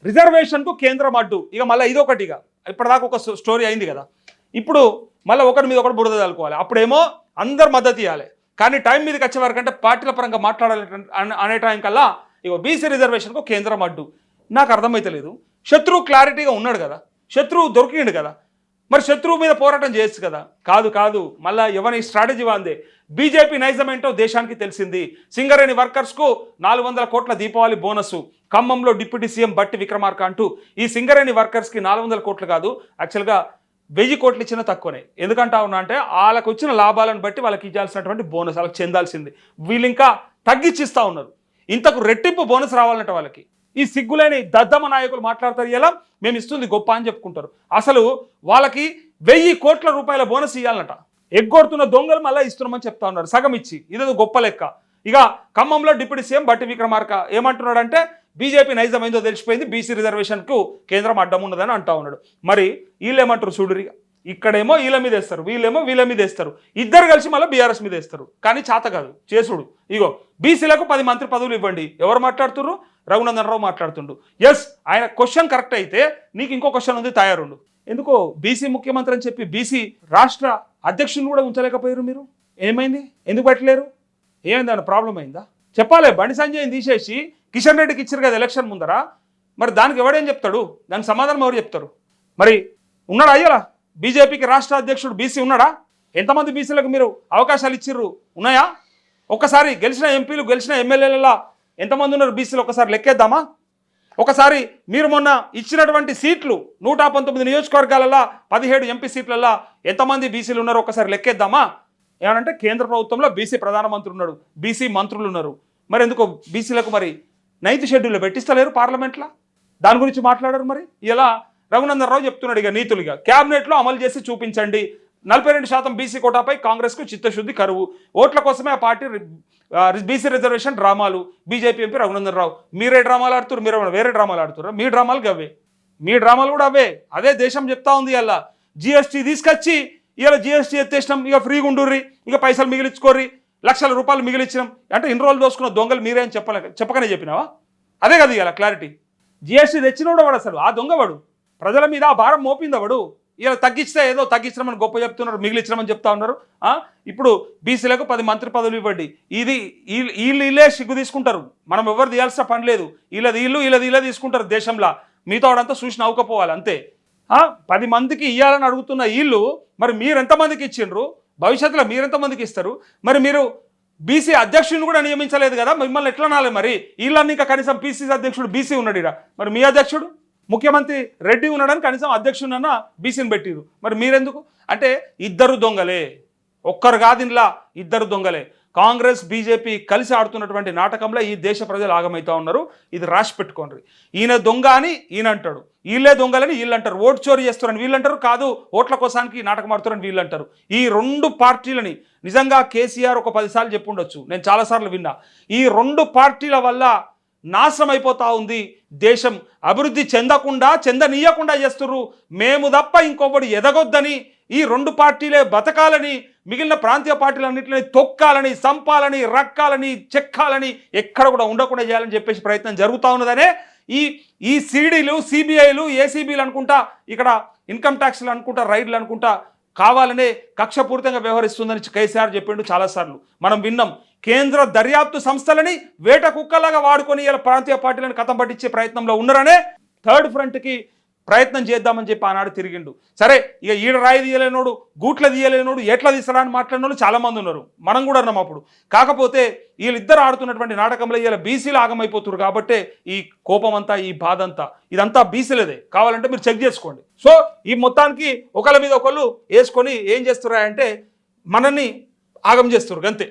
రిజర్వేషన్కు కేంద్రం అడ్డు. ఇక మళ్ళీ ఇదొకటిగా ఇప్పటిదాకా ఒక స్టోరీ అయింది కదా, ఇప్పుడు మళ్ళీ ఒకరి మీద ఒకటి బురద చల్లుకోవాలి. అప్పుడేమో అందరు మద్దతు ఇవ్వాలి, కానీ టైం మీదకి వచ్చే వరకు అంటే పార్టీల పరంగా మాట్లాడాలి అనే టైం కల్లా ఇక బీసీ రిజర్వేషన్కు కేంద్రం అడ్డు. నాకు అర్థమైతలేదు. శత్రువు క్లారిటీగా ఉన్నాడు కదా, శత్రువు దొరికిండు కదా, మరి శత్రువు మీద పోరాటం చేయొచ్చు కదా. కాదు మళ్ళీ ఎవరి స్ట్రాటజీ వాందే. బీజేపీ నైజం ఏంటో దేశానికి తెలిసింది. సింగరేణి వర్కర్స్కు 400 కోట్ల దీపావళి బోనస్. ఖమ్మంలో డిప్యూటీ సీఎం బట్టి విక్రమార్క అంటూ ఈ సింగరేణి వర్కర్స్కి 400 కోట్లు కాదు, యాక్చువల్గా 1000 కోట్లు ఇచ్చినా తక్కువనే. ఎందుకంటా ఉన్నా అంటే వాళ్ళకు వచ్చిన లాభాలను బట్టి వాళ్ళకి ఇచ్చాల్సినటువంటి బోనస్ వాళ్ళకి చెందాల్సింది. వీళ్ళు ఇంకా తగ్గించిస్తూ ఉన్నారు. ఇంతకు రెట్టింపు బోనస్ రావాలంటే వాళ్ళకి. ఈ సిగ్గులేని దద్దమ్మ నాయకులు మాట్లాడతారు, ఎలా మేము ఇస్తుంది గొప్ప అని చెప్పుకుంటారు. అసలు వాళ్ళకి 1000 కోట్ల రూపాయల బోనస్ ఇవ్వాలన్నట. ఎగ్గొడుతున్న దొంగలు మళ్ళీ ఇస్తున్నామని చెప్తా ఉన్నారు, సగం ఇచ్చి. ఇదేదో గొప్ప లెక్క. ఇక ఖమ్మంలో డిప్యూటీ సీఎం బట్టి విక్రమార్క ఏమంటున్నాడంటే బీజేపీ నైజం ఏందో తెలిసిపోయింది, బీసీ రిజర్వేషన్కు కేంద్రం అడ్డం ఉన్నదని అంటా ఉన్నాడు. మరి వీళ్ళు ఏమంటారు చూడురి, ఇక్కడేమో వీళ్ళ మీద వేస్తారు, వీళ్ళేమో వీళ్ళ మీద వేస్తారు, ఇద్దరు కలిసి మళ్ళీ బీఆర్ఎస్ మీద వేస్తారు. కానీ చేత కాదు చేసుడు. ఇగో బీసీలకు 10 మంత్రి పదవులు ఇవ్వండి. ఎవరు మాట్లాడుతున్నారు? రఘునందన్ రావు మాట్లాడుతుండు. ఎస్, ఆయన క్వశ్చన్ కరెక్ట్ అయితే నీకు ఇంకో క్వశ్చన్ ఉంది, తయారుండు. ఎందుకో బీసీ ముఖ్యమంత్రి అని చెప్పి బీసీ రాష్ట్ర అధ్యక్షుని కూడా ఉంచలేకపోయారు మీరు. ఏమైంది? ఎందుకు పెట్టలేరు? ఏమైంది? అన్న ప్రాబ్లం అయిందా? చెప్పాలి. బండి సంజయ్ని తీసేసి కిషన్ రెడ్డికి ఇచ్చారు కదా ఎలక్షన్ ముందర. మరి దానికి ఎవడేం చెప్తాడు? దానికి సమాధానం ఎవరు చెప్తారు? మరి ఉన్నాడా అయ్యలా బీజేపీకి రాష్ట్ర అధ్యక్షుడు బీసీ ఉన్నాడా? ఎంతమంది బీసీలకు మీరు అవకాశాలు ఇచ్చిర్రు? ఉన్నాయా? ఒక్కసారి గెలిచిన ఎంపీలు గెలిచిన ఎమ్మెల్యేలలో ఎంతమంది ఉన్నారు బీసీలు ఒకసారి లెక్కేద్దామా? ఒకసారి మీరు మొన్న ఇచ్చినటువంటి సీట్లు 119 నియోజకవర్గాలలో 17 ఎంపీ సీట్లలో ఎంతమంది బీసీలు ఉన్నారో ఒకసారి లెక్కేద్దామా? ఏమనంటే కేంద్ర ప్రభుత్వంలో బీసీ ప్రధానమంత్రి ఉన్నాడు, బీసీ మంత్రులు ఉన్నారు. మరి ఎందుకో బీసీలకు మరి 9th షెడ్యూల్లో పెట్టిస్తలేరు పార్లమెంట్లో? దాని గురించి మాట్లాడారు. మరి ఇలా రఘునందన్ రావు చెప్తున్నాడు ఇక నీతులుగా, క్యాబినెట్లో అమలు చేసి చూపించండి. 42% బీసీ కోటాపై కాంగ్రెస్కు చిత్తశుద్ధి కరువు. ఓట్ల కోసమే ఆ పార్టీ బీసీ రిజర్వేషన్ డ్రామాలు. బీజేపీ ఎంపీ రఘునందన్ రావు, మీరే డ్రామాలు ఆడుతున్నారు, మీరు వేరే డ్రామాలు ఆడుతున్నారు. మీ డ్రామాలు అవే, మీ డ్రామాలు కూడా అవే. అదే దేశం చెప్తా ఉంది. ఇలా జిఎస్టీ తీసుకొచ్చి ఇలా జిఎస్టీ ఎత్తేసినాం, ఇక ఫ్రీగా ఉండుర్రి, ఇక పైసలు మిగిలించుకోర్రి, లక్షల రూపాయలు మిగిలిచ్చినాం అంటే ఇన్ని రోజులు దోసుకున్న దొంగలు మీరే అని చెప్పకనే చెప్పినావా? అదే కదా ఇలా క్లారిటీ. జిఎస్టీ తెచ్చినోడు వాడు, అసలు ఆ దొంగవాడు ప్రజల మీద ఆ భారం మోపిందవాడు. ఇలా తగ్గిస్తే ఏదో తగ్గించమని గొప్ప చెప్తున్నారు, మిగిలించమని చెప్తా ఉన్నారు. ఇప్పుడు బీసీలకు 10 మంత్రి పదవులు ఇవ్వండి. ఇది వీళ్ళే సిగ్గు తీసుకుంటారు. మనం ఎవరు తీయాల్సిన పని లేదు. వీళ్ళది తీసుకుంటారు దేశంలో. మీతో వాడంతా చూసి నవ్వుకపోవాలి అంతే. 10 మందికి ఇవ్వాలని అడుగుతున్న వీళ్ళు మరి మీరు ఎంతమందికి ఇచ్చిండ్రు? భవిష్యత్తులో మీరెంతమందికి ఇస్తారు? మరి మీరు బీసీ అధ్యక్షుడిని కూడా నియమించలేదు కదా, మిమ్మల్ని ఎట్లా నాలే? మరి వీళ్ళని ఇంకా కనీసం పీసీసీ అధ్యక్షుడు బీసీ ఉన్నాడు ఇక్కడ, మరి మీ అధ్యక్షుడు ముఖ్యమంత్రి రెడ్డి ఉన్నాడని కనీసం అధ్యక్షుడన్న బీసీని పెట్టిరు. మరి మీరెందుకు? అంటే ఇద్దరు దొంగలే, ఒక్కరు కాదు ఇంట్లో, ఇద్దరు దొంగలే. కాంగ్రెస్ బీజేపీ కలిసి ఆడుతున్నటువంటి నాటకంలో ఈ దేశ ప్రజలు ఆగమవుతా ఉన్నారు. ఇది రాసి పెట్టుకోండి. ఈయన దొంగ అని ఈయన అంటాడు, వీళ్ళే దొంగలని వీళ్ళు అంటారు, ఓటు చోరీ చేస్తారని వీళ్ళు అంటారు, కాదు ఓట్ల కోసానికి నాటకం ఆడుతారని వీళ్ళు అంటారు. ఈ 2 పార్టీలని నిజంగా కేసీఆర్ ఒక 10 సార్లు చెప్పుండొచ్చు, నేను చాలాసార్లు విన్నా. ఈ 2 పార్టీల వల్ల నాశనం అయిపోతా ఉంది దేశం. అభివృద్ధి చెందనీయకుండా చేస్తుర్రు. మేము తప్ప ఇంకొకటి ఎదగొద్దని ఈ 2 పార్టీలే బతకాలని, మిగిలిన ప్రాంతీయ పార్టీలన్నింటినీ తొక్కాలని, సంపాలని, రక్కాలని, చెక్కాలని, ఎక్కడ కూడా ఉండకుండా చేయాలని చెప్పేసి ప్రయత్నం జరుగుతూ ఉన్నదనే ఈ సిడీలు, సిబిఐలు, ఏసీబీలు అనుకుంటా, ఇక్కడ ఇన్కమ్ ట్యాక్స్లు అనుకుంటా, రైడ్లు అనుకుంటా కావాలనే కక్షపూరితంగా వ్యవహరిస్తుందని కేసీఆర్ చెప్పిండు చాలాసార్లు. మనం విన్నాం. కేంద్ర దర్యాప్తు సంస్థలని వేట కుక్కలాగా వాడుకొని ఇలా ప్రాంతీయ పార్టీలను కథం పట్టించే ప్రయత్నంలో ఉన్నారనే థర్డ్ ఫ్రంట్కి ప్రయత్నం చేద్దామని చెప్పి ఆనాడు తిరిగిండు. సరే, ఇక ఈడ రాయి తీయలేనోడు, గూట్ల తీయలేనోడు, ఎట్లా తీస్తారా అని మాట్లాడినోళ్ళు చాలామంది ఉన్నారు, మనం కూడా అన్నాం అప్పుడు. కాకపోతే వీళ్ళిద్దరు ఆడుతున్నటువంటి నాటకంలో ఇలా బీసీలు ఆగమైపోతున్నారు. కాబట్టే ఈ కోపం అంతా, ఈ బాధ అంతా, ఇదంతా బీసీలదే. కావాలంటే మీరు చెక్ చేసుకోండి. సో ఈ మొత్తానికి ఒకళ్ళ మీద ఒకళ్ళు వేసుకొని ఏం చేస్తున్నారంటే మనల్ని ఆగం చేస్తున్నారు అంతే.